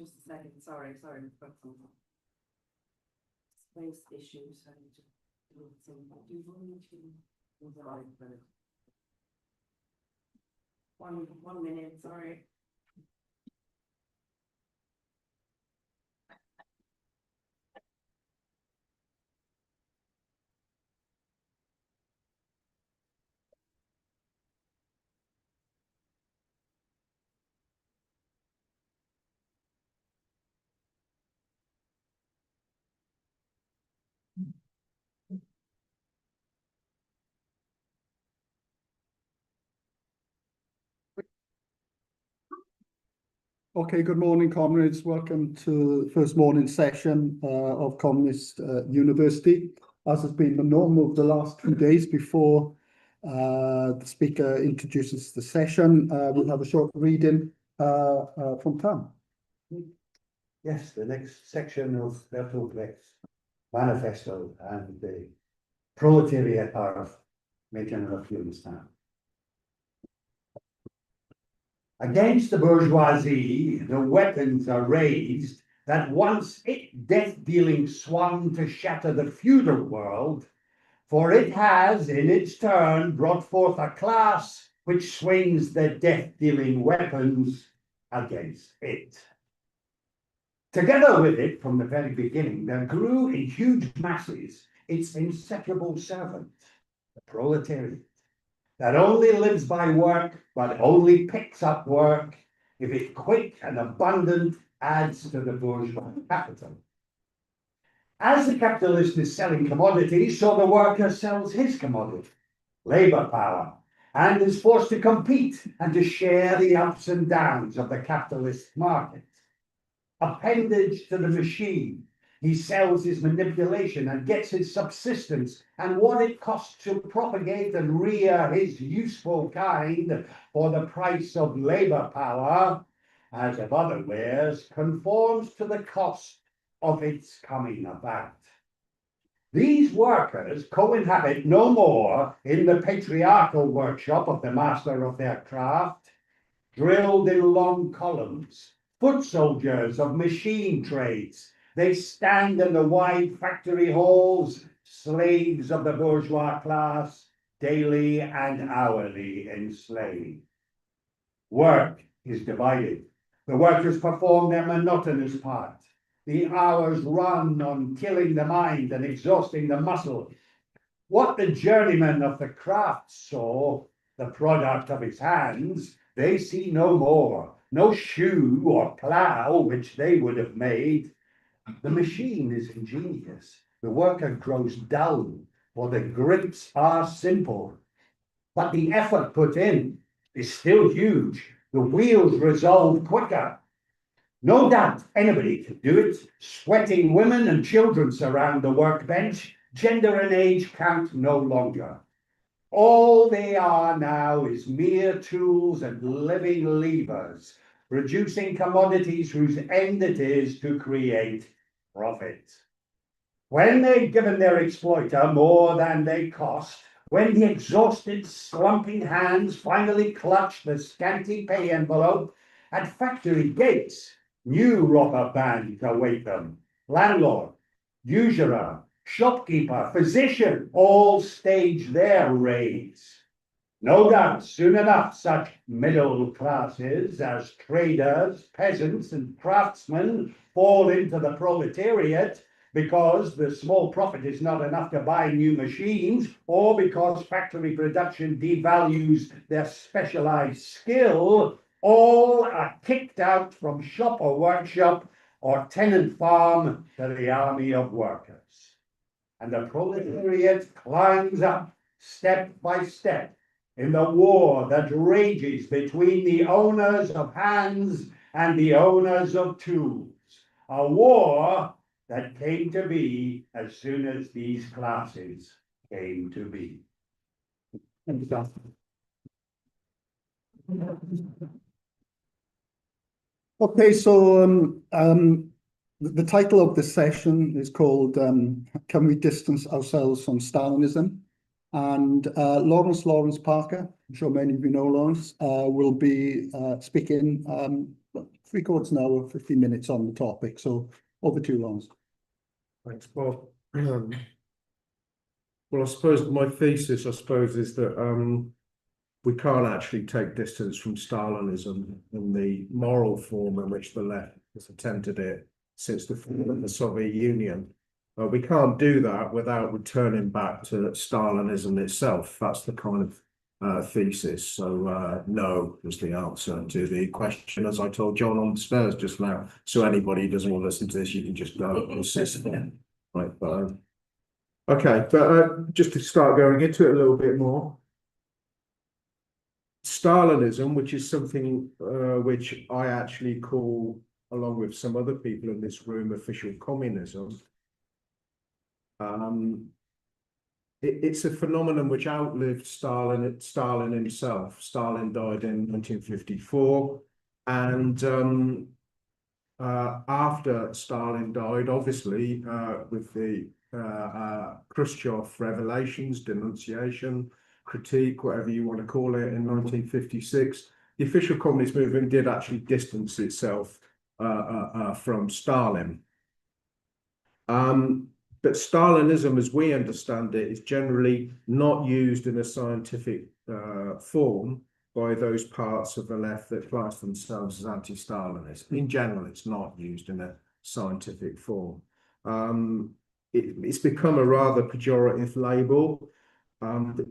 Just a second, sorry, we've got some space issues. I need to do some. Do you want me to move on for 1 minute? Sorry. Okay, good morning, comrades. Welcome to the first morning session of Communist University. As has been the norm over the last 2 days before the speaker introduces the session, we'll have a short reading from Tam. Yes, the next section of Leftist manifesto and the proletariat of making of Afghanistan. Against the bourgeoisie, the weapons are raised that once it death-dealing swung to shatter the feudal world, for it has in its turn brought forth a class which swings the death-dealing weapons against it. Together with it, from the very beginning, there grew in huge masses its inseparable servant, the proletariat, that only lives by work, but only picks up work if it quick and abundant adds to the bourgeois capital. As the capitalist is selling commodities, so the worker sells his commodity, labor power, and is forced to compete and to share the ups and downs of the capitalist market. Appendage to the machine, he sells his manipulation and gets his subsistence and what it costs to propagate and rear his useful kind for the price of labor power, as of other wares, conforms to the cost of its coming about. These workers co-inhabit no more in the patriarchal workshop of the master of their craft, drilled in long columns, foot soldiers of machine trades. They stand in the wide factory halls, slaves of the bourgeois class, daily and hourly enslaved. Work is divided. The workers perform their monotonous part. The hours run on killing the mind and exhausting the muscle. What the journeyman of the craft saw, the product of his hands, they see no more. No shoe or plough which they would have made. The machine is ingenious. The worker grows dull, for the grips are simple. But the effort put in is still huge. The wheels resolve quicker. No doubt anybody can do it. Sweating women and children surround the workbench. Gender and age count no longer. All they are now is mere tools and living levers, producing commodities whose end it is to create profit. When they've given their exploiter more than they cost, when the exhausted, slumping hands finally clutch the scanty pay envelope, at factory gates, new robber bands await them. Landlord, usurer, shopkeeper, physician, all stage their raids. No doubt, soon enough, such middle classes as traders, peasants, and craftsmen fall into the proletariat because the small profit is not enough to buy new machines, or because factory production devalues their specialized skill. All are kicked out from shop or workshop or tenant farm to the army of workers. And the proletariat climbs up step by step in the war that rages between the owners of hands and the owners of tools. A war that came to be as soon as these classes came to be. Okay, so the title of this session is called Can We Distance Ourselves from Stalinism? And Lawrence Parker, I'm sure many of you know Lawrence, will be speaking 3/4 an hour, 15 minutes on the topic. So over to you, Lawrence. Thanks, Bob. Well, I suppose my thesis, is that we can't actually take distance from Stalinism and the moral form in which the left has attempted it since the fall of the Soviet Union. We can't do that without returning back to Stalinism itself. That's the kind of thesis. So no is the answer to the question, as I told John on the stairs just now. So anybody who doesn't want to listen to this, you can just go and sit there. Right, but okay, but just to start going into it a little bit more. Stalinism, which is something which I actually call, along with some other people in this room, official communism. It's a phenomenon which outlived Stalin himself. Stalin died in 1954, and after Stalin died, obviously, with the Khrushchev revelations, denunciation, critique, whatever you want to call it, in 1956, the official communist movement did actually distance itself from Stalin. But Stalinism, as we understand it, is generally not used in a scientific form by those parts of the left that class themselves as anti-Stalinist. In general, it's not used in a scientific form. It's become a rather pejorative label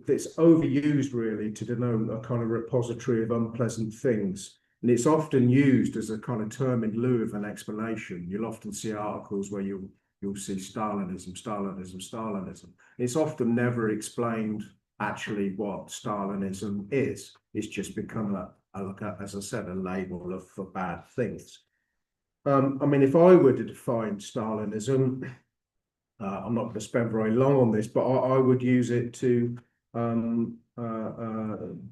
that's overused really to denote a kind of repository of unpleasant things. And it's often used as a kind of term in lieu of an explanation. You'll often see articles where you'll see Stalinism, Stalinism, Stalinism. It's often never explained actually what Stalinism is. It's just become as I said, a label for bad things. I mean, if I were to define Stalinism, I'm not going to spend very long on this, but I would use it to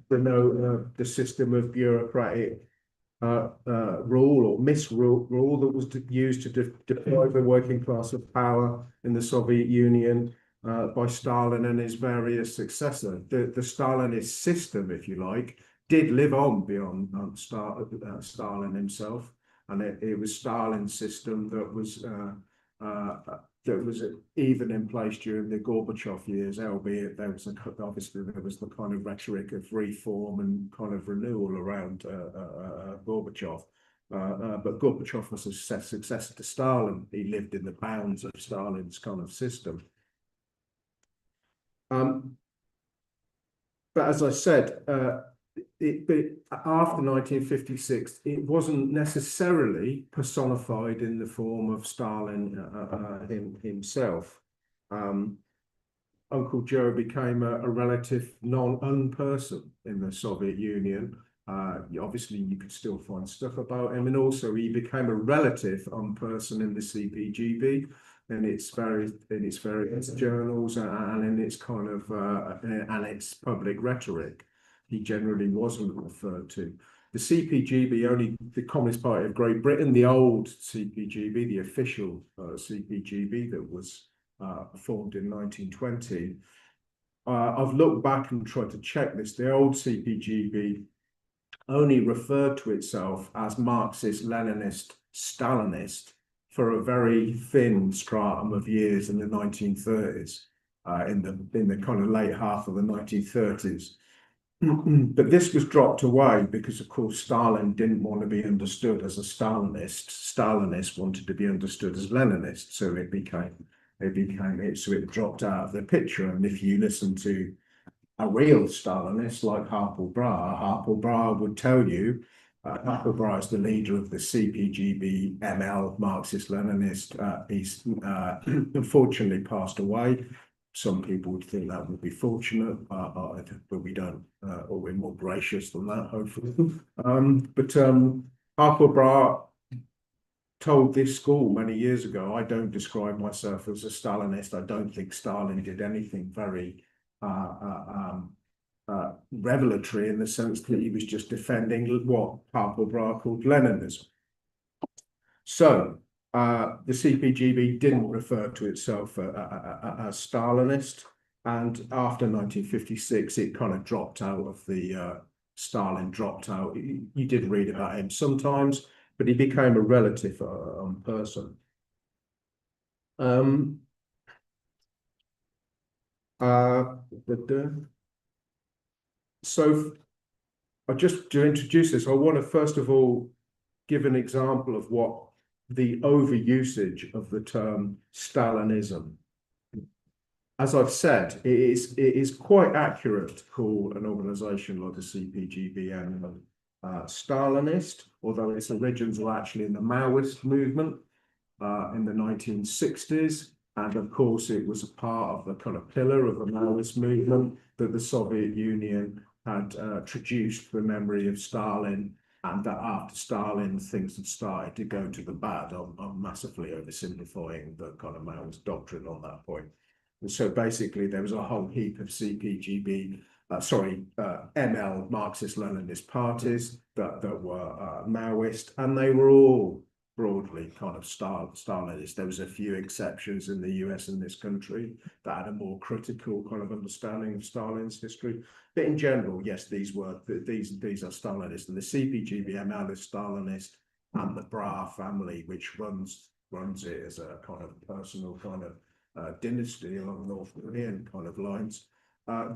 denote the system of bureaucratic rule or misrule that was used to deprive the working class of power in the Soviet Union by Stalin and his various successors. The Stalinist system, if you like, did live on beyond Stalin himself, and it was Stalin's system that was even in place during the Gorbachev years, albeit obviously there was the kind of rhetoric of reform and kind of renewal around Gorbachev. But Gorbachev was a successor to Stalin. He lived in the bounds of Stalin's kind of system. But as I said, after 1956, it wasn't necessarily personified in the form of Stalin himself. Uncle Joe became a relative non-person in the Soviet Union. Obviously, you could still find stuff about him, and also he became a relative unperson in the CPGB, in its various journals and in its kind of and its public rhetoric. He generally wasn't referred to. The CPGB, only the Communist Party of Great Britain, the old CPGB, the official CPGB that was formed in 1920. I've looked back and tried to check this. The old CPGB only referred to itself as Marxist, Leninist, Stalinist for a very thin stratum of years in the 1930s, in the kind of late half of the 1930s. But this was dropped away because, of course, Stalin didn't want to be understood as a Stalinist. Stalinists wanted to be understood as Leninists, so it dropped out of the picture. And if you listen to a real Stalinist like Harpel Brar would tell you, Harpel Brar is the leader of the CPGB ML, Marxist-Leninist. He's unfortunately passed away. Some people would think that would be fortunate, but we don't, or we're more gracious than that, hopefully. Harpel Brar told this school many years ago, I don't describe myself as a Stalinist. I don't think Stalin did anything very revelatory in the sense that he was just defending what Harpel Brar called Leninism. So the CPGB didn't refer to itself as Stalinist, and after 1956 it kind of dropped out of the Stalin dropped out. You did read about him sometimes, but he became a relative person. So just to introduce this, I want to first of all give an example of what the overusage of the term Stalinism. As I've said, it is quite accurate to call an organization like the CPGBM Stalinist, although its origins were actually in the Maoist movement in the 1960s. And of course, it was a part of the kind of pillar of the Maoist movement that the Soviet Union had traduced the memory of Stalin, and that after Stalin, things had started to go to the bad. I'm massively oversimplifying the kind of Maoist doctrine on that point. And so basically, there was a whole heap of ML, Marxist-Leninist parties that were Maoist, and they were all broadly kind of Stalinist. There was a few exceptions in the US and this country that had a more critical kind of understanding of Stalin's history. But in general, yes, these are Stalinist, and the CPGB-ML is Stalinist, and the Bra family, which runs it as a kind of personal kind of dynasty along North Korean kind of lines.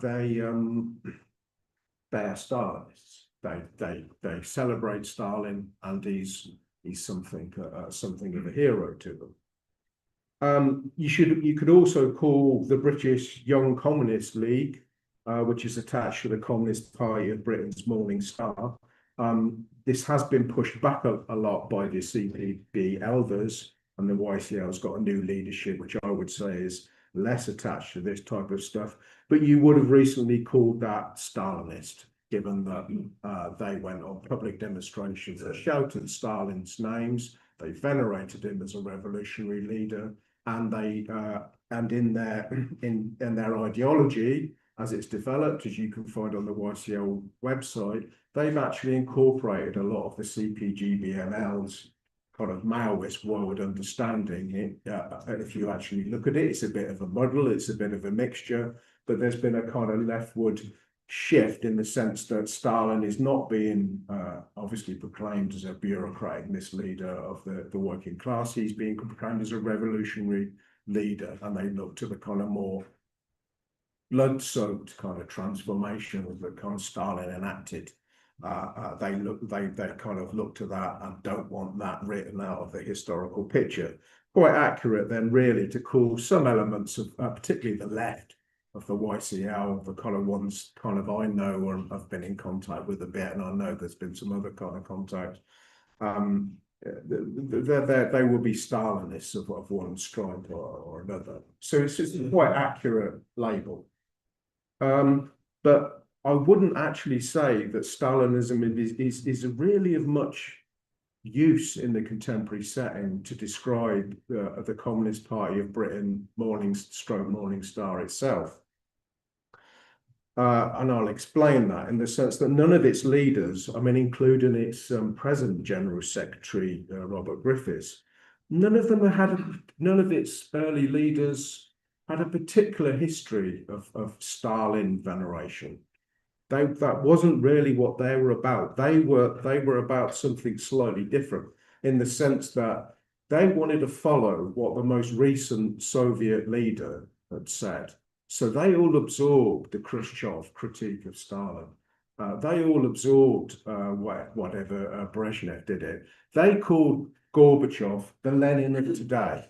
They are Stalinists. They celebrate Stalin, and he's something of a hero to them. You could also call the British Young Communist League, which is attached to the Communist Party of Britain's Morning Star. This has been pushed back a lot by the CPB elders, and the YCL's got a new leadership, which I would say is less attached to this type of stuff. But you would have recently called that Stalinist, given that they went on public demonstrations that shouted Stalin's names. They venerated him as a revolutionary leader, and in their ideology, as it's developed, as you can find on the YCL website, they've actually incorporated a lot of the CPGB-ML's kind of Maoist world understanding. If you actually look at it, it's a bit of a muddle, it's a bit of a mixture, but there's been a kind of leftward shift in the sense that Stalin is not being obviously proclaimed as a bureaucratic misleader of the working class. He's being proclaimed as a revolutionary leader, and they look to the kind of more blood-soaked kind of transformation that kind of Stalin enacted. They kind of look to that and don't want that written out of the historical picture. Quite accurate then, really, to call some elements of particularly the left of the YCL, the kind of ones kind of I know or I've been in contact with a bit, and I know there's been some other kind of contact. They will be Stalinists of one stripe or another. So it's just a quite accurate label. But I wouldn't actually say that Stalinism is really of much use in the contemporary setting to describe the Communist Party of Britain, Morning Star itself. And I'll explain that in the sense that none of its leaders, I mean, including its present General Secretary, Robert Griffiths, none of its early leaders had a particular history of Stalin veneration. That wasn't really what they were about. They were about something slightly different in the sense that they wanted to follow what the most recent Soviet leader had said. So they all absorbed the Khrushchev critique of Stalin. They all absorbed whatever Brezhnev did it. They called Gorbachev the Lenin of today.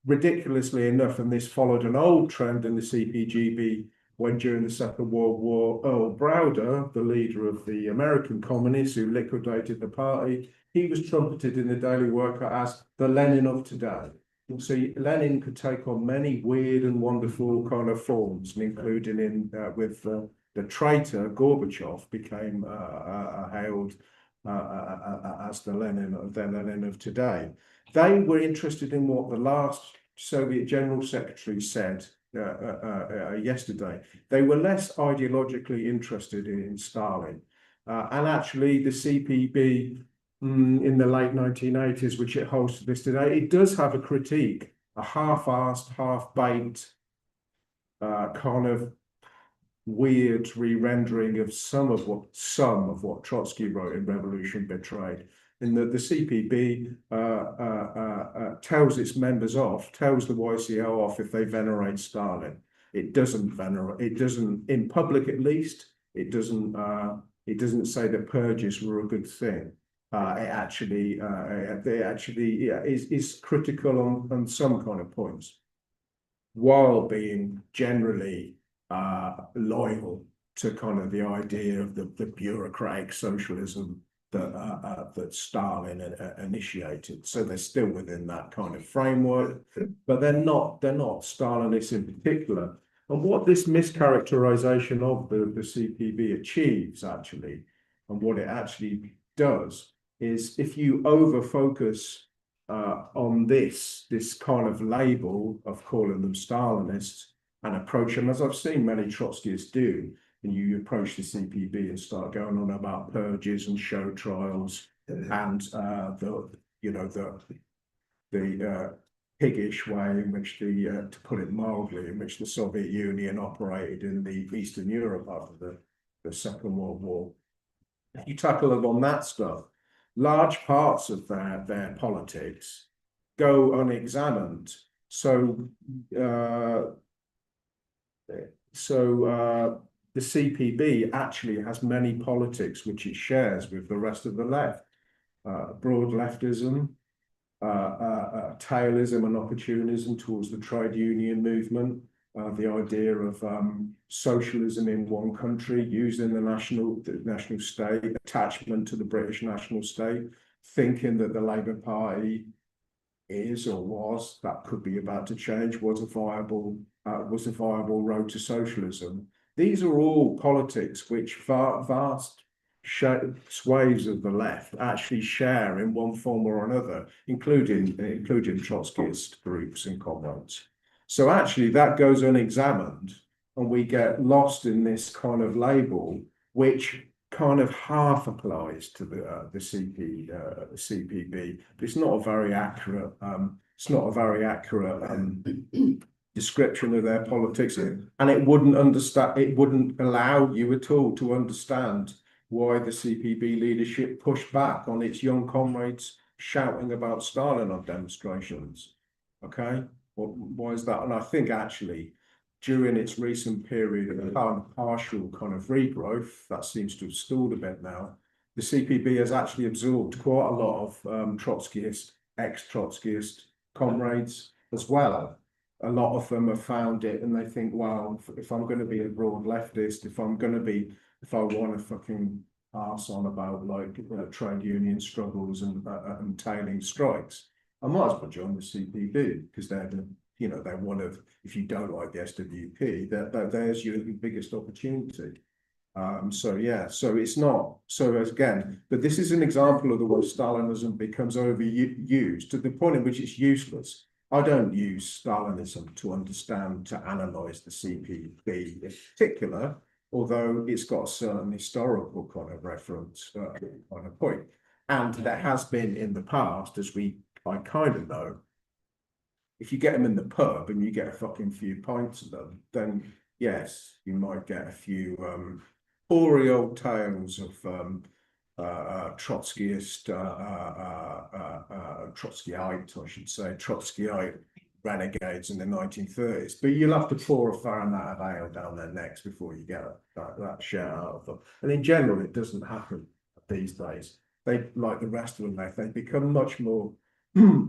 Ridiculously enough, and this followed an old trend in the CPGB when during the Second World War, Earl Browder, the leader of the American communists who liquidated the party, he was trumpeted in the Daily Worker as the Lenin of today. So Lenin could take on many weird and wonderful kind of forms, including with the traitor Gorbachev became hailed as the Lenin of today. They were interested in what the last Soviet General Secretary said yesterday. They were less ideologically interested in Stalin. And actually the CPB in the late 1980s, which it holds to this today, it does have a critique, a half-assed, half-baked kind of weird re-rendering of some of what Trotsky wrote in Revolution Betrayed, in that the CPB tells its members off, tells the YCO off if they venerate Stalin. It doesn't venerate. It doesn't, in public at least. It doesn't say that purges were a good thing. It actually is critical on some kind of points, while being generally loyal to kind of the idea of the bureaucratic socialism that Stalin initiated. So they're still within that kind of framework, but they're not Stalinists in particular. And what this mischaracterization of the CPB achieves, actually, and what it actually does, is if you over focus on this kind of label of calling them Stalinists and approach them, as I've seen many Trotskyists do, and you approach the CPB and start going on about purges and show trials and the piggish way in which to put it mildly, in which the Soviet Union operated in the Eastern Europe after the Second World War. If you tackle them on that stuff, large parts of their politics go unexamined. So the CPB actually has many politics which it shares with the rest of the left. Broad leftism, Taylorism and opportunism towards the trade union movement, the idea of socialism in one country, using the national state, attachment to the British national state, thinking that the Labour Party is or was, that could be about to change, was a viable road to socialism. These are all politics which vast swathes of the left actually share in one form or another, including Trotskyist groups and comrades. So actually that goes unexamined, and we get lost in this kind of label, which kind of half applies to the CPB, but it's not a very accurate. It's not a very accurate description of their politics, and it wouldn't allow you at all to understand why the CPB leadership pushed back on its young comrades shouting about Stalin on demonstrations. Okay, why is that? And I think actually during its recent period of partial kind of regrowth, that seems to have stalled a bit now, the CPB has actually absorbed quite a lot of Trotskyist, ex-Trotskyist comrades as well. A lot of them have found it and they think, well, if I'm going to be a broad leftist, if I want to fucking arse on about like trade union struggles and tailing strikes, I might as well join the CPB, because they're one of, if you don't like the SWP, there's your biggest opportunity. So it's not, so again, but this is an example of the way Stalinism becomes overused to the point in which it's useless. I don't use Stalinism to understand, to analyze the CPB in particular, although it's got a certain historical kind of reference kind of point. And there has been in the past, I kind of know, if you get them in the pub and you get a fucking few pints of them, then yes, you might get a few hoary old tales of Trotskyite, I should say, Trotskyite renegades in the 1930s. But you'll have to pour a fair amount of ale down their necks before you get that shit out of them. And in general, it doesn't happen these days. They, like the rest of them, they become much more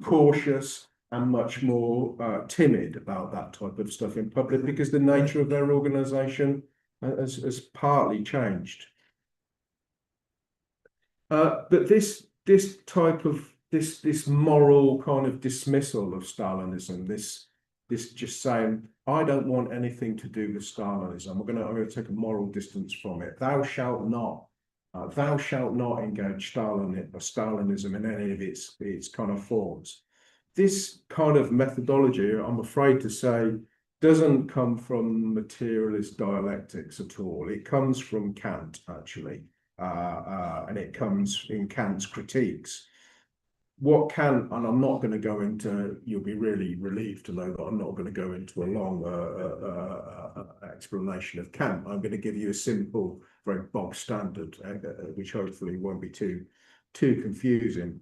cautious and much more timid about that type of stuff in public, because the nature of their organization has partly changed. But this type of this moral kind of dismissal of Stalinism, this just saying, I don't want anything to do with Stalinism, I'm going to take a moral distance from it. Thou shalt not engage Stalinism in any of its kind of forms. This kind of methodology, I'm afraid to say, doesn't come from materialist dialectics at all. It comes from Kant, actually, and it comes in Kant's critiques. what can, and I'm not going to go into, you'll be really relieved to know that I'm not going to go into a long explanation of Kant. I'm going to give you a simple, very bog standard, which hopefully won't be too confusing.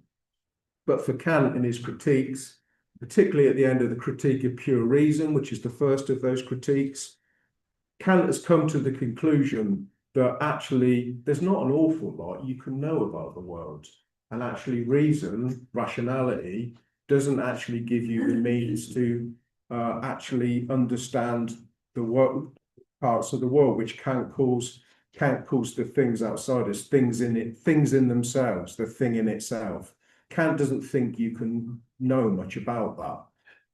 But for Kant in his critiques, particularly at the end of the Critique of Pure Reason, which is the first of those critiques, Kant has come to the conclusion that actually there's not an awful lot you can know about the world. And actually reason, rationality, doesn't actually give you the means to actually understand the world, parts of the world, which Kant calls the things outside us, things in it, things in themselves, the thing in itself. Kant doesn't think you can know much about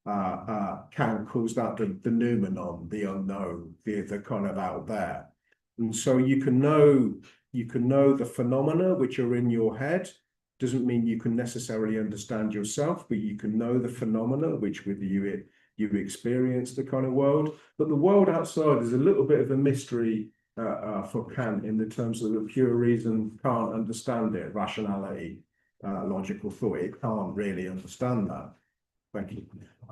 that. Kant calls that the noumenon, the unknown, the kind of out there. And so you can know the phenomena which are in your head. Doesn't mean you can necessarily understand yourself, but you can know the phenomena which with you experience the kind of world. But the world outside is a little bit of a mystery for Kant in the terms of the pure reason can't understand it, rationality, logical thought. It can't really understand that. Thank you.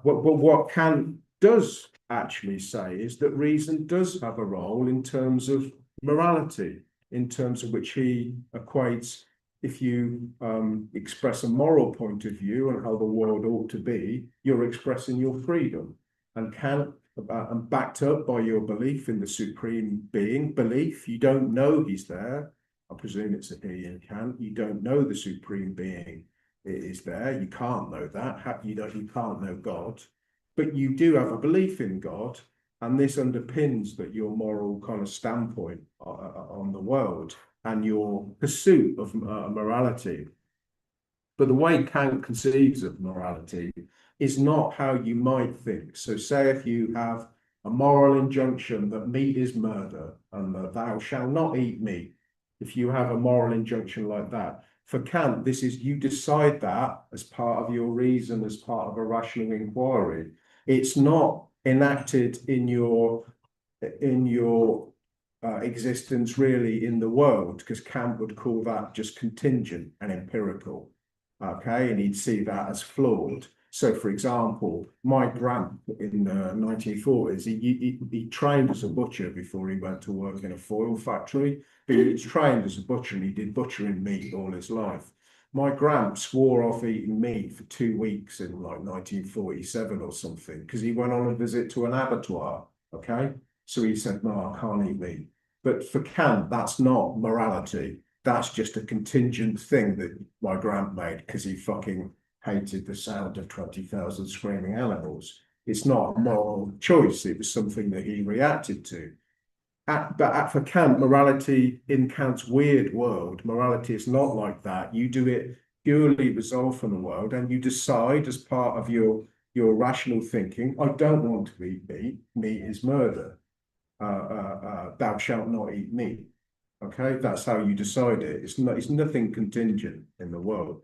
What Kant does actually say is that reason does have a role in terms of morality, in terms of which he equates, if you express a moral point of view and how the world ought to be, you're expressing your freedom. And Kant, and backed up by your belief in the supreme being, belief, you don't know he's there. I presume it's a he in Kant. You don't know the supreme being is there. You can't know that. You can't know God, but you do have a belief in God, and this underpins that your moral kind of standpoint on the world and your pursuit of morality. But the way Kant conceives of morality is not how you might think. So say if you have a moral injunction that meat is murder and that thou shalt not eat meat, if you have a moral injunction like that, for Kant, this is, you decide that as part of your reason, as part of a rational inquiry. It's not enacted in your existence really in the world, because Kant would call that just contingent and empirical, okay, and he'd see that as flawed. So, for example, my grandpa in the 1940s, he trained as a butcher before he went to work in a foil factory. He was trained as a butcher and he did butchering meat all his life. My grand swore off eating meat for 2 weeks in like 1947 or something, because he went on a visit to an abattoir, okay? So he said, no, I can't eat meat. But for Kant, that's not morality. That's just a contingent thing that my grand made because he fucking hated the sound of 20,000 screaming animals. It's not a moral choice. It was something that he reacted to. But for Kant, morality in Kant's weird world, morality is not like that. You do it purely resolved from the world, and you decide as part of your rational thinking, I don't want to eat meat. Meat is murder. Thou shalt not eat meat. Okay, that's how you decide it. It's nothing contingent in the world.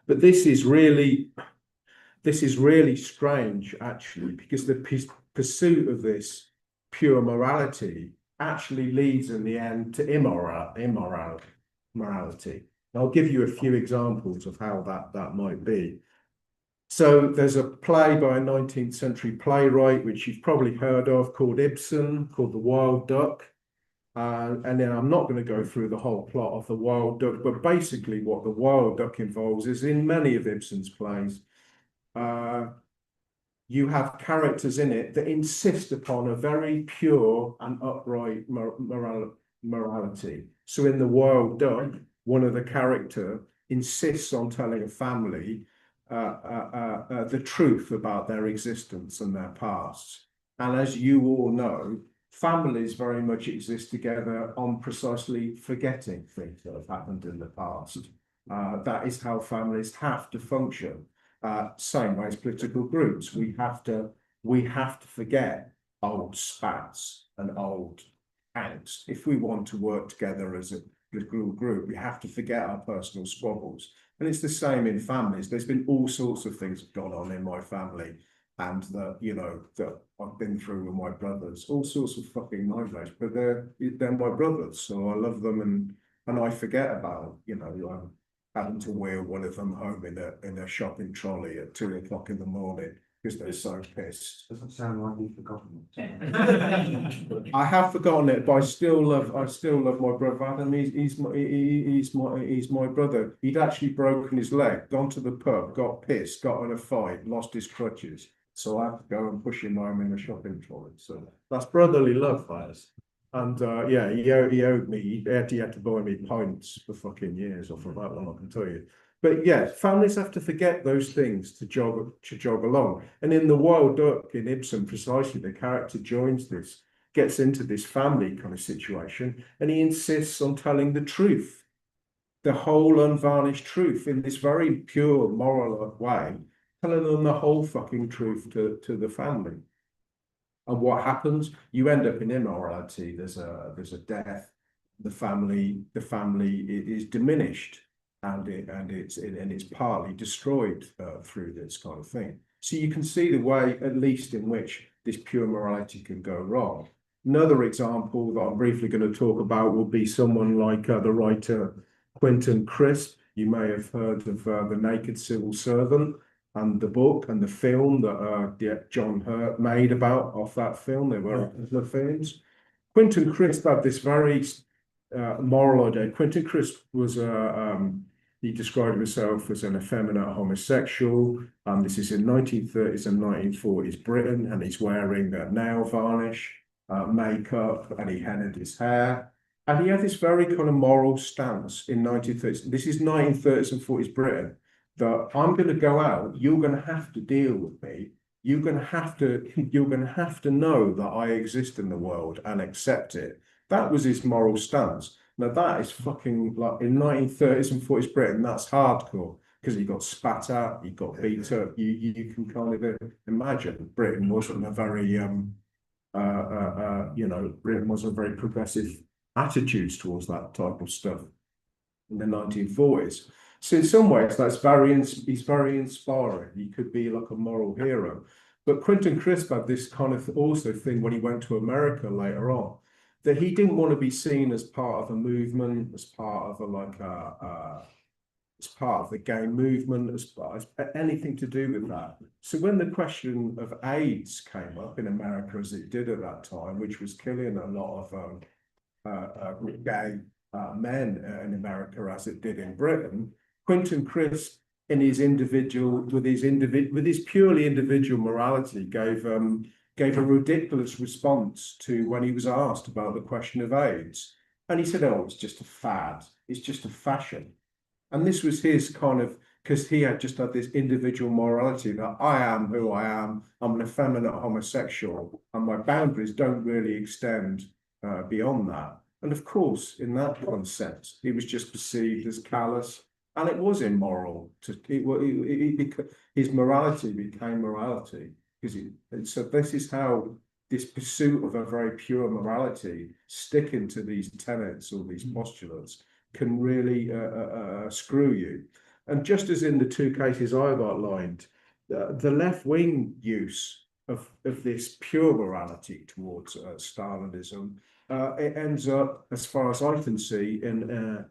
But this is really strange, actually, because the pursuit of this pure morality actually leads in the end to morality. And I'll give you a few examples of how that might be. So there's a play by a 19th century playwright, which you've probably heard of, called Ibsen, called The Wild Duck. And then I'm not going to go through the whole plot of The Wild Duck, but basically what The Wild Duck involves is in many of Ibsen's plays, you have characters in it that insist upon a very pure and upright morality. So in The Wild Duck, one of the characters insists on telling a family the truth about their existence and their past. And as you all know, families very much exist together on precisely forgetting things that have happened in the past. That is how families have to function. Same way as political groups, we have to forget old spats and old angst. If we want to work together as a political group, we have to forget our personal squabbles. And it's the same in families. There's been all sorts of things that have gone on in my family, and that I've been through with my brothers, all sorts of fucking nightmares. But they're my brothers, so I love them, and I forget about them. having to wheel one of them home in a shopping trolley at 2 o'clock in the morning because they're so pissed. Doesn't sound like you've forgotten it. I have forgotten it, but I still love my brother Adam. He's my brother. He'd actually broken his leg, gone to the pub, got pissed, got in a fight, lost his crutches. So I had to go and push him home in a shopping trolley. So that's brotherly love, that is. And yeah, he owed me. He had to buy me pints for fucking years, or for that long, I can tell you. But yeah, families have to forget those things to jog along. And in The Wild Duck in Ibsen, precisely, the character gets into this family kind of situation, and he insists on telling the truth, the whole unvarnished truth, in this very pure moral way, telling them the whole fucking truth to the family. And what happens? You end up in immorality. There's a death. The family is diminished. And it's partly destroyed through this kind of thing. So you can see the way, at least, in which this pure morality can go wrong. Another example that I'm briefly going to talk about will be someone like the writer Quentin Crisp. You may have heard of The Naked Civil Servant and the book and the film that John Hurt made off that film. There were the films. Quentin Crisp had this very moral idea. Quentin Crisp was he described himself as an effeminate homosexual. This is in 1930s and 1940s Britain, and he's wearing nail varnish, makeup, and he headed his hair. And he had this very kind of moral stance in 1930s. This is 1930s and 40s Britain, that I'm going to go out, you're going to have to deal with me. You're going to have to know that I exist in the world and accept it. That was his moral stance. Now that is fucking, like, in 1930s and 40s Britain, that's hardcore, because he got spat at, he got beat up. You can kind of imagine Britain wasn't a very Britain wasn't very progressive attitudes towards that type of stuff in the 1940s. So in some ways, he's very inspiring. He could be like a moral hero. But Quentin Crisp had this kind of also thing when he went to America later on, that he didn't want to be seen as part of a movement, as part of as part of the gay movement, as anything to do with that. So when the question of AIDS came up in America, as it did at that time, which was killing a lot of gay men in America, as it did in Britain, Quentin Crisp, in his with his purely individual morality, gave a ridiculous response to when he was asked about the question of AIDS. And he said, oh, it's just a fad. It's just a fashion. And this was his kind of, because he had just had this individual morality that I am who I am. I'm an effeminate homosexual, and my boundaries don't really extend beyond that. And of course, in that sense, he was just perceived as callous, and it was immoral. His morality became morality. So this is how this pursuit of a very pure morality, sticking to these tenets or these postulates, can really screw you. And just as in the two cases I've outlined, the left-wing use of this pure morality towards Stalinism, it ends up, as far as I can see, in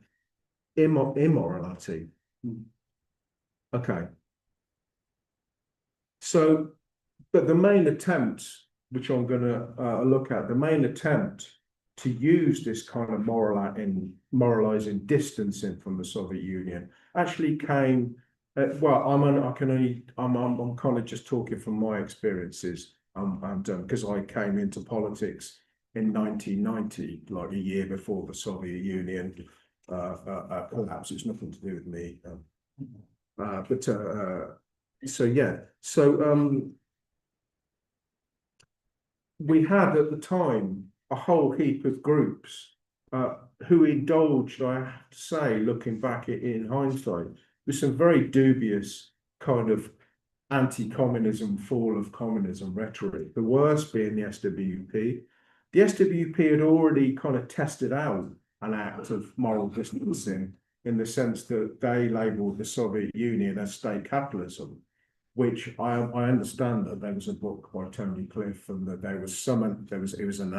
immorality. Okay. So, but the main attempt, which I'm going to look at, the main attempt to use this kind of moralizing distancing from the Soviet Union actually came. Well, I'm kind of just talking from my experiences, and because I came into politics in 1990, like a year before the Soviet Union collapsed. It's nothing to do with me. So yeah, so we had at the time a whole heap of groups who indulged, I have to say, looking back in hindsight, with some very dubious kind of anti-communism, fall of communism rhetoric, the worst being the SWP. The SWP had already kind of tested out an act of moral distancing in the sense that they labelled the Soviet Union as state capitalism, which I understand that there was a book by Tony Cliff, and that there was an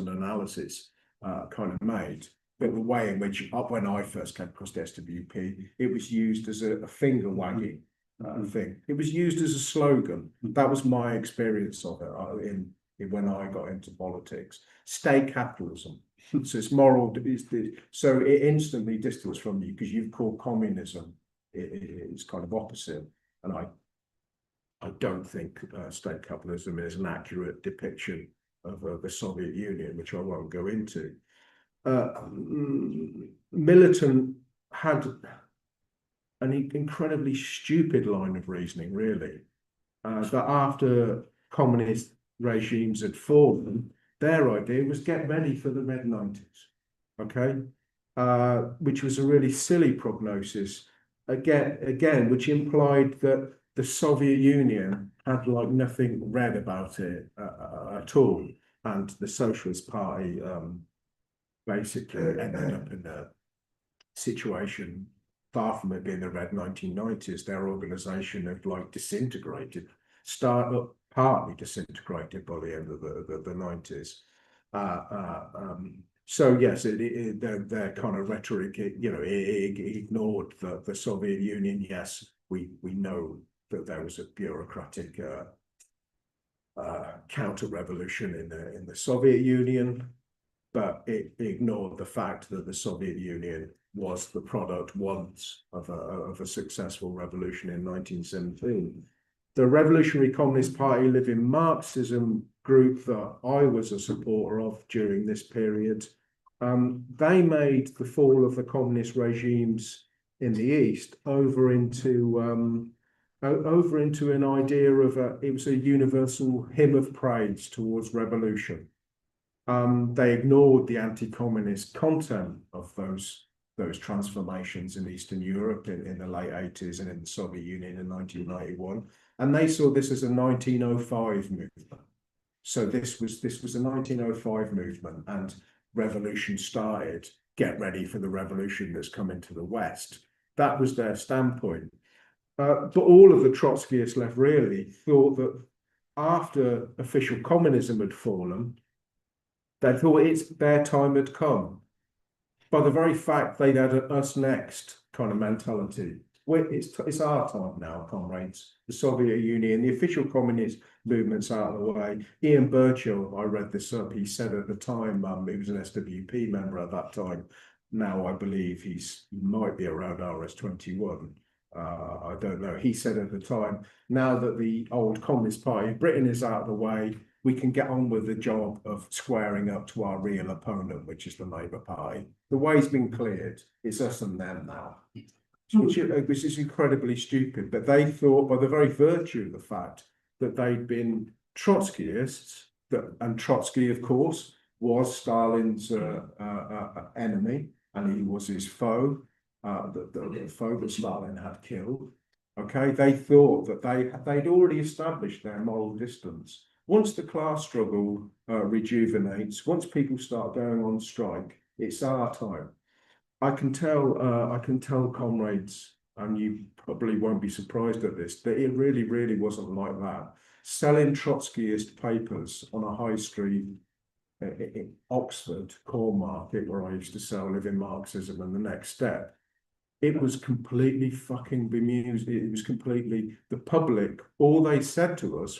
analysis kind of made, but the way in which, when I first came across the SWP, it was used as a finger wagging thing. It was used as a slogan. That was my experience of it in when I got into politics. State capitalism. So it's moral. So it instantly distanced from you because you've called communism. It's kind of opposite, and I don't think state capitalism is an accurate depiction of the Soviet Union, which I won't go into. Militant had an incredibly stupid line of reasoning, really, that after communist regimes had fallen, their idea was get ready for the Red 90s, okay? Which was a really silly prognosis, again, which implied that the Soviet Union had like nothing red about it at all, and the Socialist Party basically ended up in a situation far from it being the Red 1990s. Their organization had like disintegrated, partly disintegrated by the end of the 90s. So yes, their kind of rhetoric, it ignored the Soviet Union. Yes, we know that there was a bureaucratic counter-revolution in the Soviet Union, but it ignored the fact that the Soviet Union was the product once of a successful revolution in 1917. The Revolutionary Communist Party Living Marxism group that I was a supporter of during this period, they made the fall of the communist regimes in the East over into an idea of it was a universal hymn of praise towards revolution. They ignored the anti-communist content of those transformations in Eastern Europe in the late 80s and in the Soviet Union in 1991, and they saw this as a 1905 movement. So this was a 1905 movement, and revolution started. Get ready for the revolution that's coming to the West. That was their standpoint. But all of the Trotskyists left really thought that after official communism had fallen, they thought their time had come. By the very fact they'd had us next kind of mentality. It's our time now, comrades. The Soviet Union, the official communist movement's out of the way. Ian Burchill, I read this up, he said at the time, he was an SWP member at that time. Now I believe he might be around RS21. I don't know. He said at the time, now that the old Communist Party of Britain is out of the way, we can get on with the job of squaring up to our real opponent, which is the Labour Party. The way's been cleared. It's us and them now, which is incredibly stupid. But they thought, by the very virtue of the fact that they'd been Trotskyists, and Trotsky, of course, was Stalin's enemy, and he was his foe, the foe that Stalin had killed. Okay, they thought that they'd already established their moral distance. Once the class struggle rejuvenates, once people start going on strike, it's our time. I can tell comrades, and you probably won't be surprised at this, that it really, really wasn't like that. Selling Trotskyist papers on a high street in Oxford, Core Market, where I used to sell Living Marxism, and the next step, it was completely fucking bemused. It was completely, the public, all they said to us,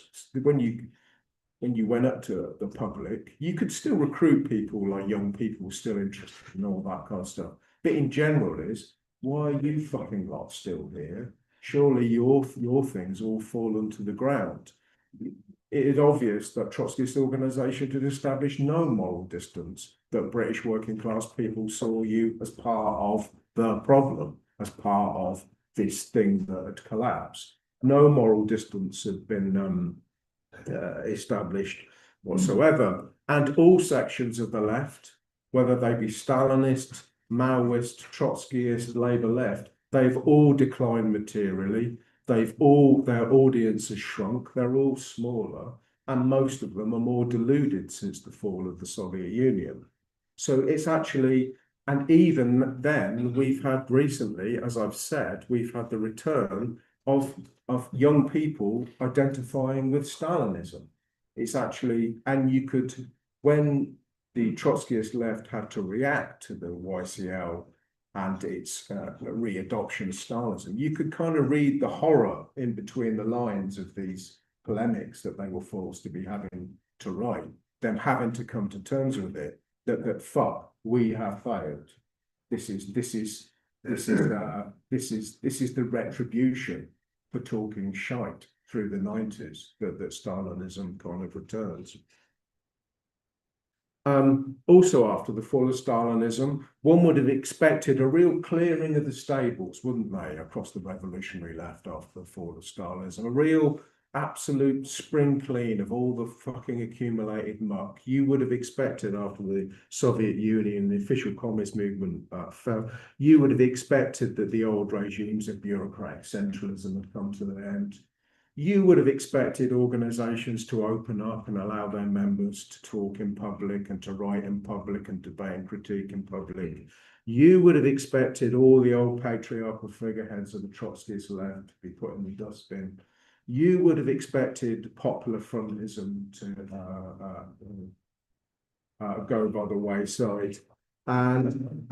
when you went up to the public, you could still recruit people, like young people still interested in all that kind of stuff. But in general is, why are you fucking lot still here? Surely your things all fallen to the ground. It is obvious that Trotskyist organisation had established no moral distance, that British working class people saw you as part of the problem, as part of this thing that had collapsed. No moral distance had been established whatsoever. And all sections of the left, whether they be Stalinist, Maoist, Trotskyist, Labour left, they've all declined materially. Their audience has shrunk. They're all smaller, and most of them are more deluded since the fall of the Soviet Union. So it's actually, and even then, we've had recently, as I've said, we've had the return of young people identifying with Stalinism. It's actually, and you could, when the Trotskyist left had to react to the YCL and its readoption of Stalinism. You could kind of read the horror in between the lines of these polemics that they were forced to be having to write, them having to come to terms with it, that fuck, we have failed. This is the retribution for talking shite through the 90s that Stalinism kind of returns. Also, after the fall of Stalinism, one would have expected a real clearing of the stables, wouldn't they, across the revolutionary left after the fall of Stalinism? A real absolute spring clean of all the fucking accumulated muck. You would have expected after the Soviet Union, the official communist movement fell, you would have expected that the old regimes of bureaucratic centralism had come to an end. You would have expected organizations to open up and allow their members to talk in public and to write in public and debate and critique in public. You would have expected all the old patriarchal figureheads of the Trotskyist left to be put in the dustbin. You would have expected popular frontism to go by the wayside. And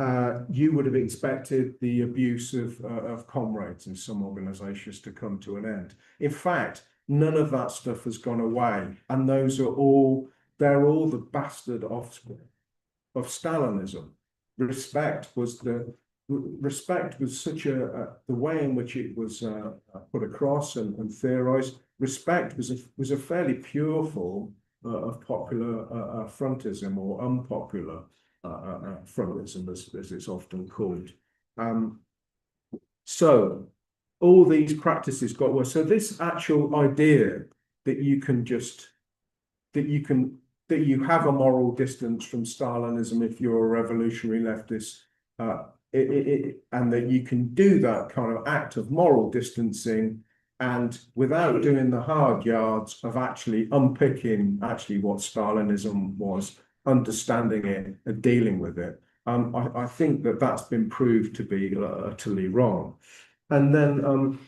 you would have expected the abuse of comrades in some organizations to come to an end. In fact, none of that stuff has gone away. And they're all the bastard offspring of Stalinism. Respect was such the way in which it was put across and theorized. Respect was a fairly pure form of popular frontism or unpopular frontism, as it's often called. So all these practices got worse. So this actual idea that you have a moral distance from Stalinism if you're a revolutionary leftist, and that you can do that kind of act of moral distancing and without doing the hard yards of actually unpicking what Stalinism was, understanding it and dealing with it. I think that's been proved to be utterly wrong. And then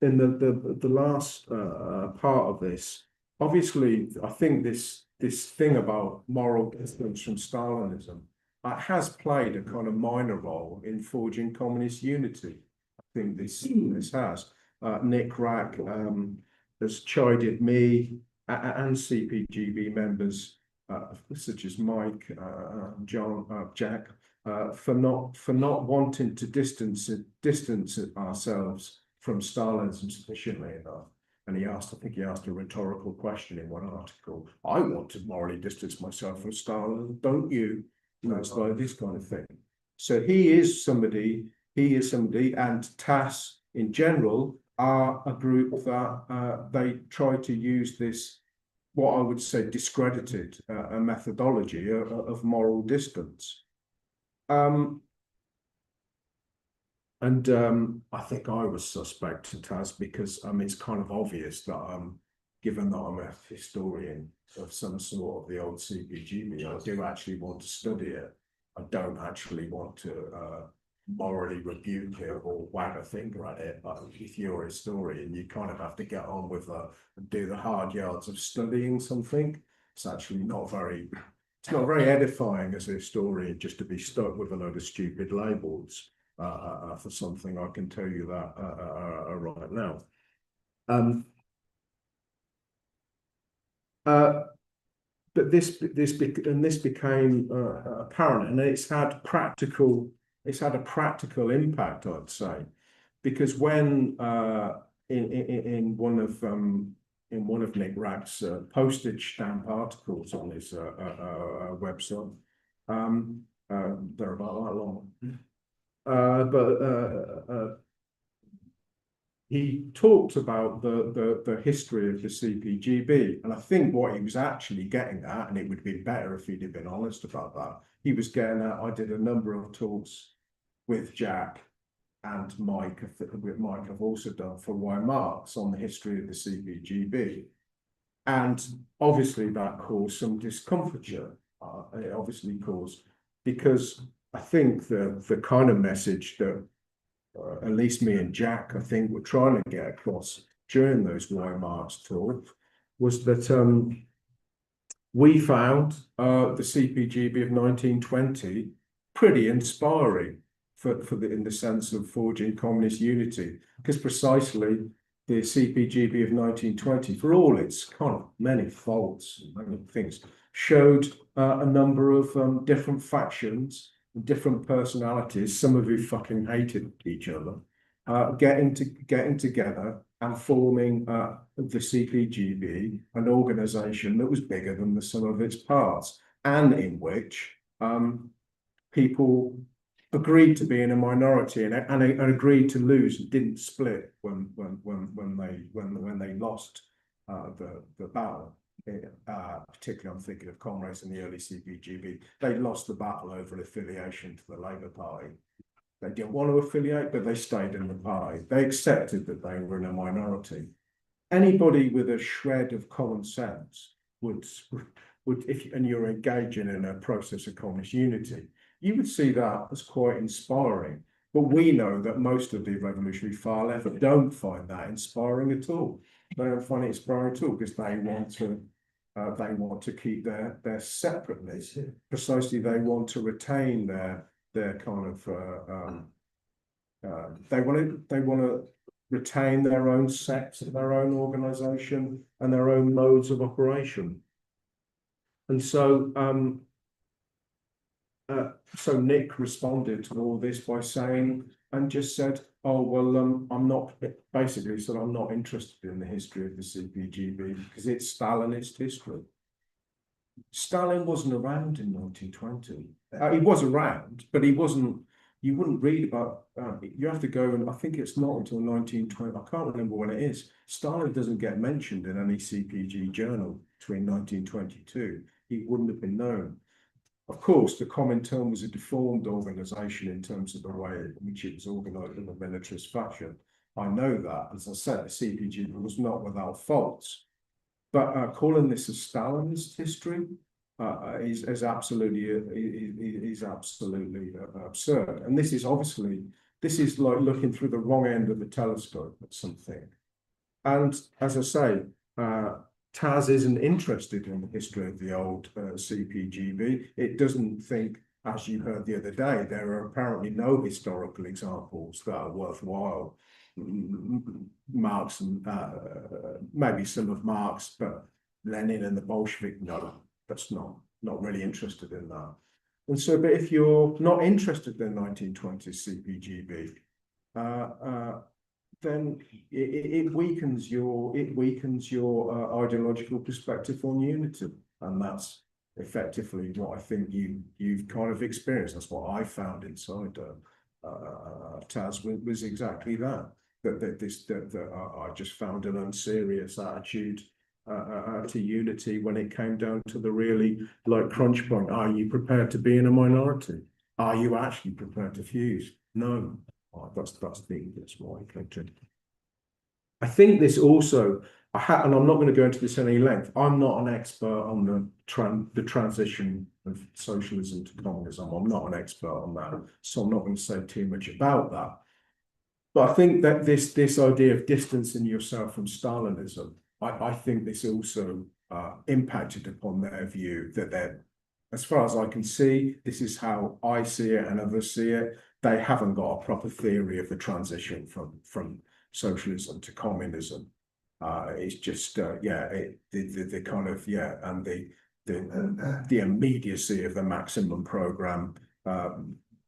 in the last part of this, obviously, I think this thing about moral distance from Stalinism has played a kind of minor role in forging communist unity. I think this has. Nick Rack has chided me and CPGB members such as Mike, John, Jack, for not wanting to distance ourselves from Stalinism sufficiently enough. And I think he asked a rhetorical question in one article. I want to morally distance myself from Stalin, don't you? It's like this kind of thing. So he is somebody, and TASS in general are a group that they try to use this, what I would say, discredited a methodology of moral distance. I think I was suspect to TASS because it's kind of obvious that given that I'm a historian of some sort of the old CPGB, I do actually want to study it. I don't actually want to morally rebuke it or wag a finger at it. But if you're a historian, you kind of have to get on with and do the hard yards of studying something. It's actually not very edifying as a historian just to be stuck with a load of stupid labels for something. I can tell you that right now. But this became apparent, and it's had a practical impact, I'd say, because when in one of Nick Rack's postage stamp articles on his website, they're about that long, but he talked about the history of the CPGB, and I think what he was actually getting at, and it would be better if he'd have been honest about that, he was getting at, I did a number of talks with Jack and Mike, with Mike I've also done for Y Marks on the history of the CPGB. And obviously that caused some discomfiture. It obviously caused, because I think the kind of message that at least me and Jack, I think, were trying to get across during those Y Marks talks was that we found the CPGB of 1920 pretty inspiring in the sense of forging communist unity, because precisely the CPGB of 1920, for all its kind of many faults and many things, showed a number of different factions, different personalities, some of who fucking hated each other, getting together and forming the CPGB, an organisation that was bigger than the sum of its parts, and in which people agreed to be in a minority and agreed to lose and didn't split when they lost the battle. Particularly, I'm thinking of comrades in the early CPGB. They lost the battle over affiliation to the Labour Party. They didn't want to affiliate, but they stayed in the party. They accepted that they were in a minority. Anybody with a shred of common sense would and you're engaging in a process of communist unity, you would see that as quite inspiring. But we know that most of the revolutionary far left don't find that inspiring at all. They don't find it inspiring at all because they want to keep their separateness. Precisely, they want to retain their kind of they want to retain their own sects, their own organisation, and their own modes of operation. And so so Nick responded to all this by saying, and just said, oh, well, I'm not interested in the history of the CPGB because it's Stalinist history. Stalin wasn't around in 1920. He was around, but he wasn't, you wouldn't read about, you have to go, and I think it's not until 1920, I can't remember when it is. Stalin doesn't get mentioned in any CPG journal between 1922. He wouldn't have been known. Of course, the Comintern was a deformed organisation in terms of the way in which it was organised in a militarist fashion. I know that. As I said, the CPG was not without faults. But calling this a Stalinist history is absolutely absurd. And this is like looking through the wrong end of the telescope at something. And as I say, Taz isn't interested in the history of the old CPGB. It doesn't think, as you heard the other day, there are apparently no historical examples that are worthwhile. Marx and maybe some of Marx, but Lenin and the Bolshevik, no, that's not really interested in that. And so, but if you're not interested in 1920s CPGB, then it weakens your ideological perspective on unity, and that's effectively what I think you've kind of experienced. That's what I found inside Taz was exactly that. That I just found an unserious attitude to unity when it came down to the really like crunch point. Are you prepared to be in a minority? Are you actually prepared to fuse? No. That's why I clicked it. I think this also, and I'm not going to go into this in any length. I'm not an expert on the transition of socialism to communism. I'm not an expert on that, so I'm not going to say too much about that. But I think that this idea of distancing yourself from Stalinism, I think this also impacted upon their view that as far as I can see, this is how I see it and others see it. They haven't got a proper theory of the transition from socialism to communism. It's just the kind of and the immediacy of the maximum program.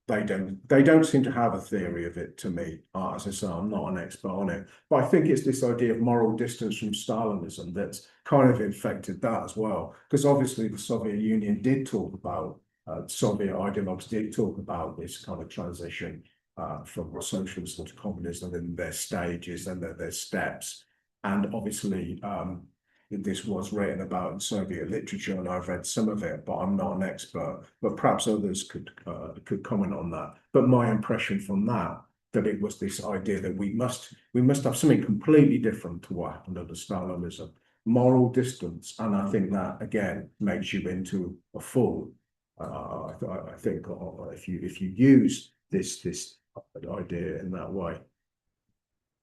They don't seem to have a theory of it to me. As I say, I'm not an expert on it, but I think it's this idea of moral distance from Stalinism that's kind of infected that as well. Because obviously the Soviet Union did talk about, Soviet ideologues did talk about this kind of transition from socialism to communism in their stages and their steps. And obviously this was written about in Soviet literature, and I've read some of it, but I'm not an expert. But perhaps others could comment on that. But my impression from that it was this idea that we must have something completely different to what happened under Stalinism, moral distance, and I think that again makes you into a fool. I think if you use this idea in that way.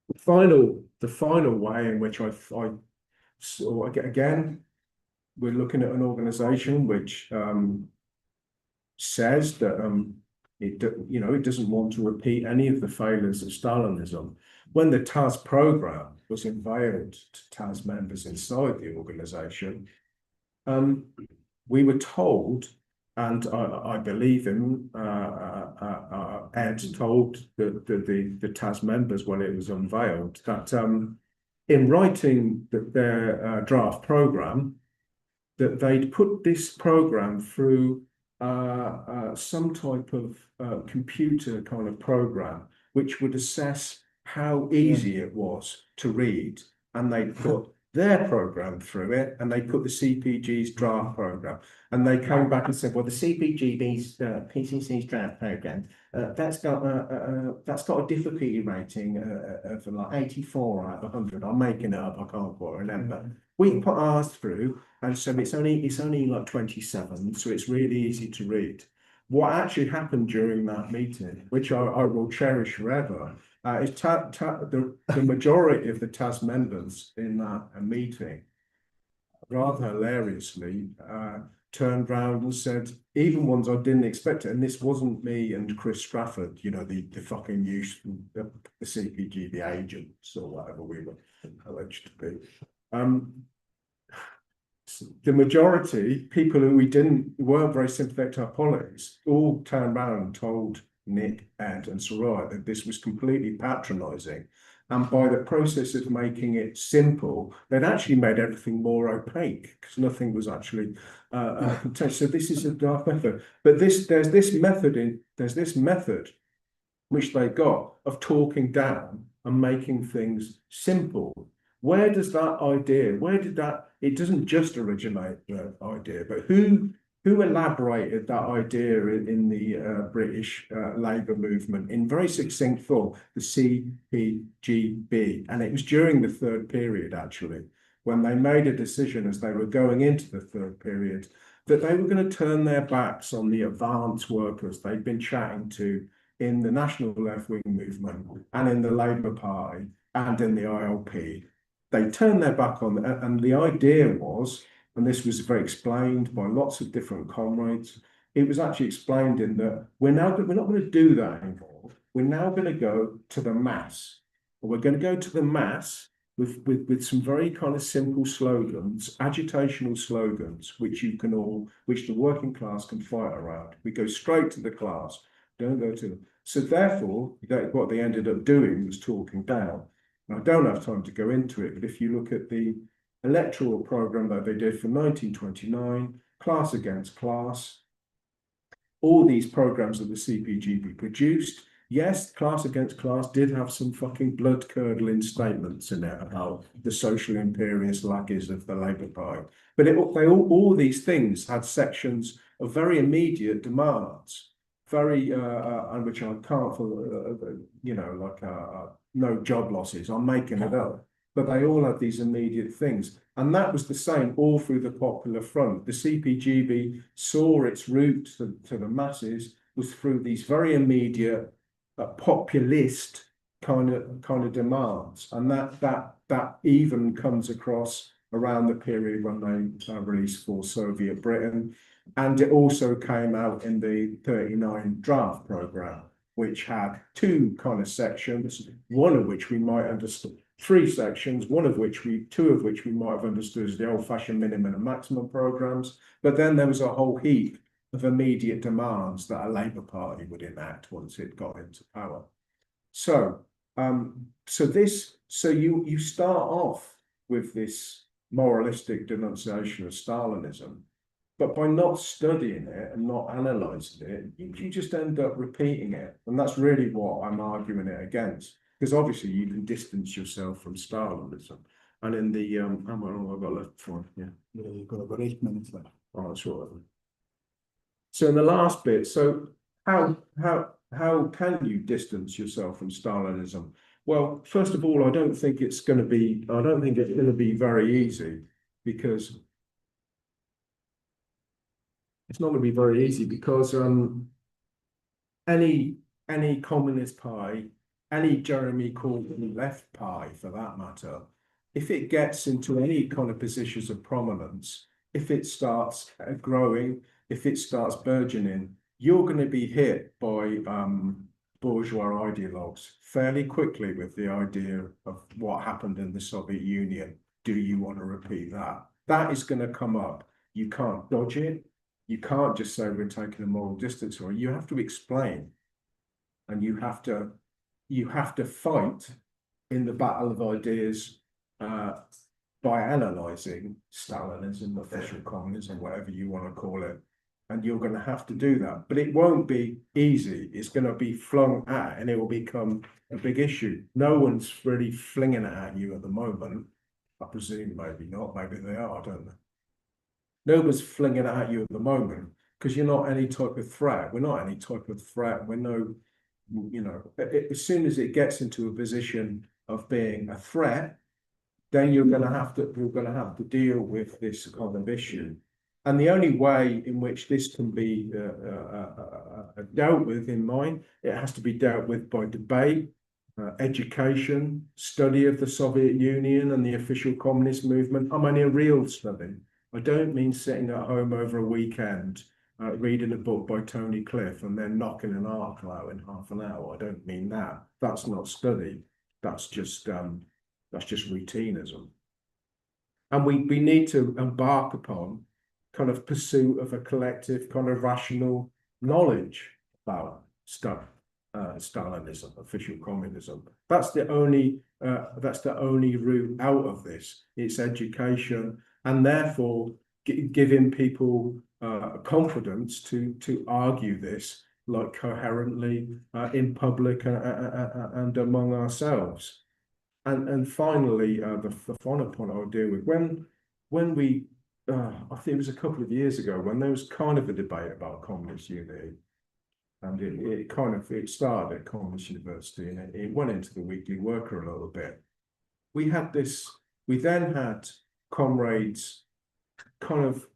The final way in which I saw again, we're looking at an organization which says that it doesn't want to repeat any of the failures of Stalinism. When the TAS program was unveiled to TAS members inside the organization, we were told, and I believe him, Ed told the TAS members when it was unveiled that in writing their draft program, that they'd put this program through some type of computer kind of program which would assess how easy it was to read, and they put their program through it, and they put the CPG's draft program, and they came back and said, well, the CPGB's PCC's draft program that's got a difficulty rating of like 84 out of 100. I'm making it up, I can't quite remember. We put ours through, and so it's only like 27, so it's really easy to read. What actually happened during that meeting, which I will cherish forever, is the majority of the TAS members in that meeting, rather hilariously, turned round and said, even ones I didn't expect it, and this wasn't me and Chris Strafford, the fucking use, the CPG, the agents or whatever we were alleged to be. The majority, people who weren't very sympathetic to our politics, all turned around and told Nick, Ed, and Sarai that this was completely patronising. And by the process of making it simple, they'd actually made everything more opaque because nothing was actually contentious. So this is a dark method. But there's this method which they got of talking down and making things simple. Where does that idea, it doesn't just originate the idea, but who elaborated that idea in the British Labour movement in very succinct form, the CPGB. And it was during the third period, actually, when they made a decision as they were going into the third period, that they were going to turn their backs on the advanced workers they'd been chatting to in the National Left-Wing movement and in the Labour Party and in the ILP. They turned their back on that, and the idea was, and this was very explained by lots of different comrades, it was actually explained in that we're not going to do that anymore. We're now going to go to the mass. We're going to go to the mass with some very kind of simple slogans, agitational slogans, which the working class can fight around. We go straight to the class, don't go to them. So therefore, what they ended up doing was talking down. I don't have time to go into it, but if you look at the electoral program that they did for 1929, class against class, all these programs that the CPGB produced, yes, class against class did have some fucking blood-curdling statements in it about the social imperious lackeys of the Labour Party. But all these things had sections of very immediate demands, and which I can't, no job losses, I'm making it up. But they all had these immediate things. And that was the same all through the Popular Front. The CPGB saw its route to the masses was through these very immediate populist kind of demands. And that even comes across around the period when they released For Soviet Britain. And it also came out in the 39 draft program, which had two kind of sections, one of which we might understand, three sections, two of which we might have understood as the old-fashioned minimum and maximum programs. But then there was a whole heap of immediate demands that a Labour Party would enact once it got into power. So, you start off with this moralistic denunciation of Stalinism, but by not studying it and not analysing it, you just end up repeating it. And that's really what I'm arguing it against. Because obviously you can distance yourself from Stalinism. And in the, how long have I got left for? Yeah. Yeah, you've got about 8 minutes left. Oh, that's right. So in the last bit, so how can you distance yourself from Stalinism? Well, first of all, I don't think it's going to be very easy, because it's not going to be very easy because any communist pie, any Jeremy Corbyn left pie for that matter, if it gets into any kind of positions of prominence, if it starts growing, if it starts burgeoning, you're going to be hit by bourgeois ideologues fairly quickly with the idea of what happened in the Soviet Union. Do you want to repeat that? That is going to come up. You can't dodge it. You can't just say we're taking a moral distance, or you have to explain, and you have to fight in the battle of ideas by analysing Stalinism, official communism, whatever you want to call it. And you're going to have to do that. But it won't be easy. It's going to be flung at, and it will become a big issue. No one's really flinging it at you at the moment. I presume maybe not, maybe they are, I don't know. No one's flinging it at you at the moment because you're not any type of threat. We're not any type of threat. We're no, you know, as soon as it gets into a position of being a threat, then we're going to have to deal with this kind of issue. And the only way in which this can be dealt with, in mind, it has to be dealt with by debate, education, study of the Soviet Union and the official communist movement. I mean, a real study. I don't mean sitting at home over a weekend reading a book by Tony Cliff and then knocking an article out in half an hour. I don't mean that. That's not study. That's just routinism. And we need to embark upon kind of pursuit of a collective kind of rational knowledge about Stalinism, official communism. That's the only route out of this. It's education, and therefore giving people confidence to argue this like coherently in public and among ourselves. And finally, the final point I'll deal with, when we I think it was a couple of years ago when there was kind of a debate about communist unity, and it started at Communist University, and it went into the Weekly Worker a little bit. We then had comrades who've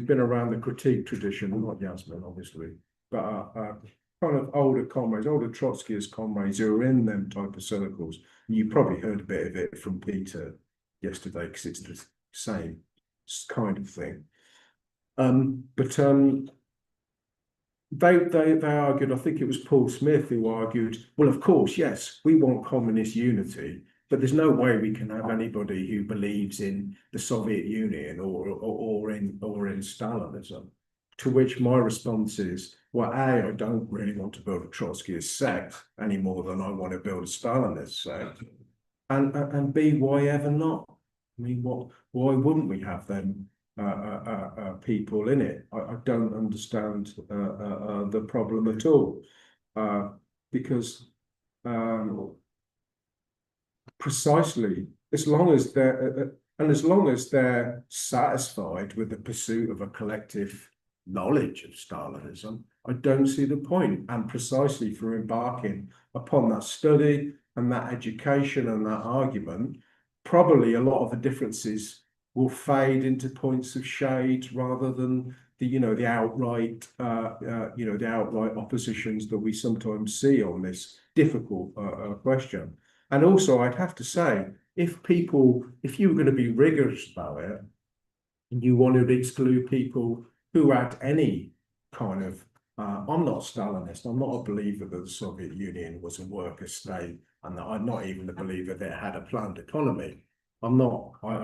been around the critique tradition, not Yasmin, obviously, but kind of older comrades, older Trotskyist comrades who are in them type of circles. And you probably heard a bit of it from Peter yesterday because it's the same kind of thing. They argued, I think it was Paul Smith who argued, well, of course, yes, we want communist unity, but there's no way we can have anybody who believes in the Soviet Union or in Stalinism. To which my response is, well, A, I don't really want to build a Trotskyist sect any more than I want to build a Stalinist sect. And B, why ever not? I mean, why wouldn't we have them people in it? I don't understand the problem at all, because precisely as long as they're satisfied with the pursuit of a collective knowledge of Stalinism, I don't see the point. And precisely for embarking upon that study and that education and that argument, probably a lot of the differences will fade into points of shade rather than the outright oppositions that we sometimes see on this difficult question. And also, I'd have to say, if you were going to be rigorous about it, and you wanted to exclude people who had any kind of, I'm not Stalinist, I'm not a believer that the Soviet Union was a worker state, and I'm not even a believer that it had a planned economy. I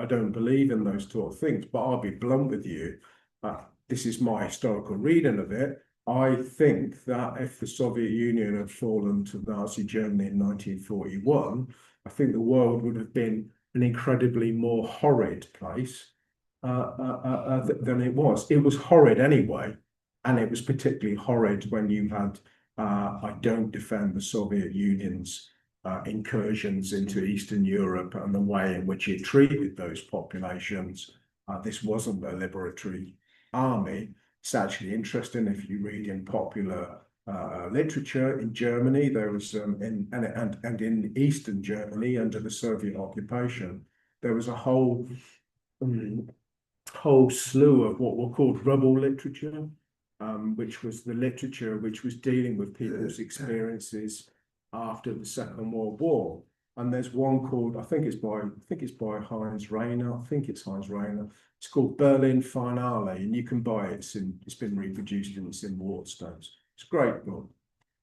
don't believe in those sort of things, but I'll be blunt with you. This is my historical reading of it. I think that if the Soviet Union had fallen to Nazi Germany in 1941, I think the world would have been an incredibly more horrid place than it was. It was horrid anyway, and it was particularly horrid when you had, I don't defend the Soviet Union's incursions into Eastern Europe and the way in which it treated those populations. This wasn't a liberatory army. It's actually interesting if you read in popular literature in Germany, there was and in Eastern Germany under the Soviet occupation, there was a whole slew of what were called rebel literature, which was the literature which was dealing with people's experiences after the Second World War. And there's one called, I think it's by Heinz Rayner. I think it's Heinz Rayner. It's called Berlin Finale, and you can buy it. It's been reproduced and it's in Waterstones. It's a great book.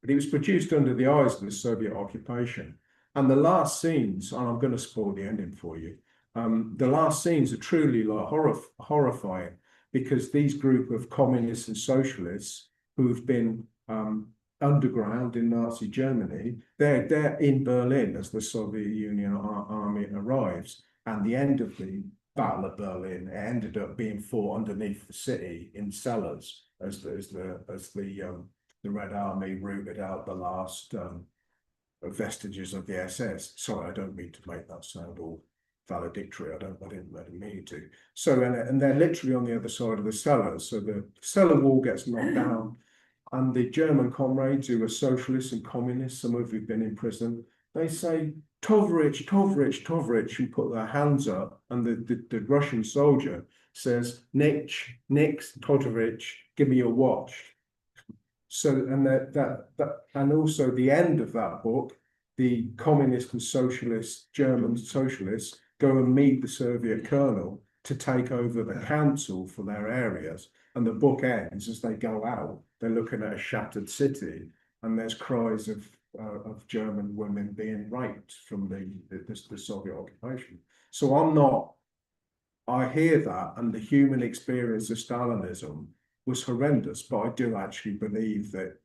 But it was produced under the eyes of the Soviet occupation. And the last scenes, and I'm going to spoil the ending for you, the last scenes are truly like horrifying, because these group of communists and socialists who've been underground in Nazi Germany, they're in Berlin as the Soviet Union army arrives. And the end of the Battle of Berlin, it ended up being fought underneath the city in cellars as the Red Army rooted out the last vestiges of the SS. Sorry, I don't mean to make that sound all valedictory. I didn't mean to. So, and they're literally on the other side of the cellars. So the cellar wall gets knocked down, and the German comrades who are socialists and communists, some of who've been in prison, they say, Tovarich, Tovarich, Tovarich, and put their hands up. And the Russian soldier says, Nix, Tovarich, give me your watch. So, and and also the end of that book, the communist and socialist, German socialists, go and meet the Soviet colonel to take over the council for their areas. And the book ends as they go out. They're looking at a shattered city, and there's cries of German women being raped from the Soviet occupation. So I hear that, and the human experience of Stalinism was horrendous, but I do actually believe that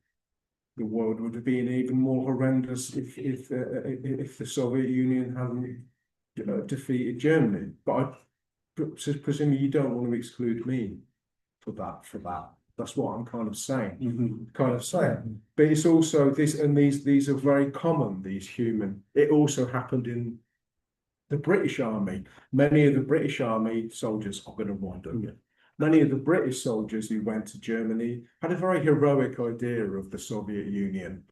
the world would have been even more horrendous if the Soviet Union hadn't defeated Germany. But presumably you don't want to exclude me for that. That's what I'm kind of saying. But it's also this, and these are very common, these human. It also happened in the British Army. Many of the British Army soldiers, I'm going to wind up here. Many of the British soldiers who went to Germany had a very heroic idea of the Soviet Union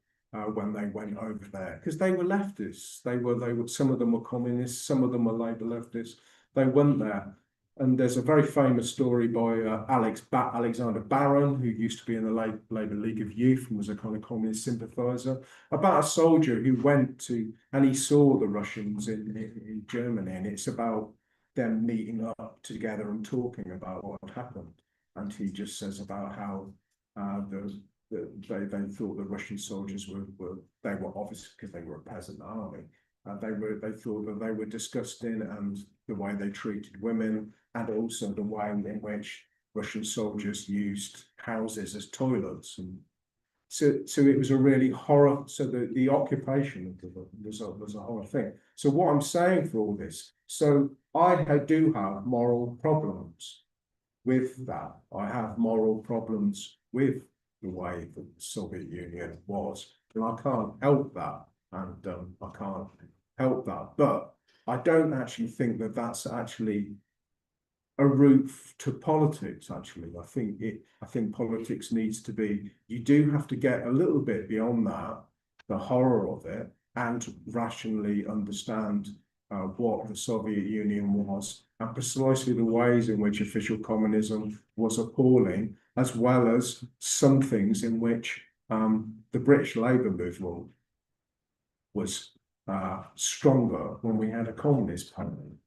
when they went over there, because they were leftists. They were. Some of them were communists. Some of them were Labour leftists. They went there, and there's a very famous story by Alexander Barron, who used to be in the Labour League of Youth and was a kind of communist sympathiser, about a soldier who went to, and he saw the Russians in Germany, and it's about them meeting up together and talking about what had happened. And he just says about how they thought the Russian soldiers were obviously, because they were a peasant army, they thought that they were disgusting, and the way they treated women, and also the way in which Russian soldiers used houses as toilets. And so it was a really horror. So the occupation was a horror thing. So what I'm saying for all this, so I do have moral problems with that. I have moral problems with the way the Soviet Union was, and I can't help that, and I can't help that. But I don't actually think that that's actually a route to politics. Actually, I think politics needs to be, you do have to get a little bit beyond that, the horror of it, and rationally understand what the Soviet Union was, and precisely the ways in which official communism was appalling, as well as some things in which the British Labour movement was stronger when we had a communist party.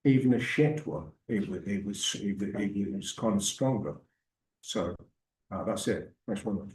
Even a shit one, it was kind of stronger. So that's it. Next one.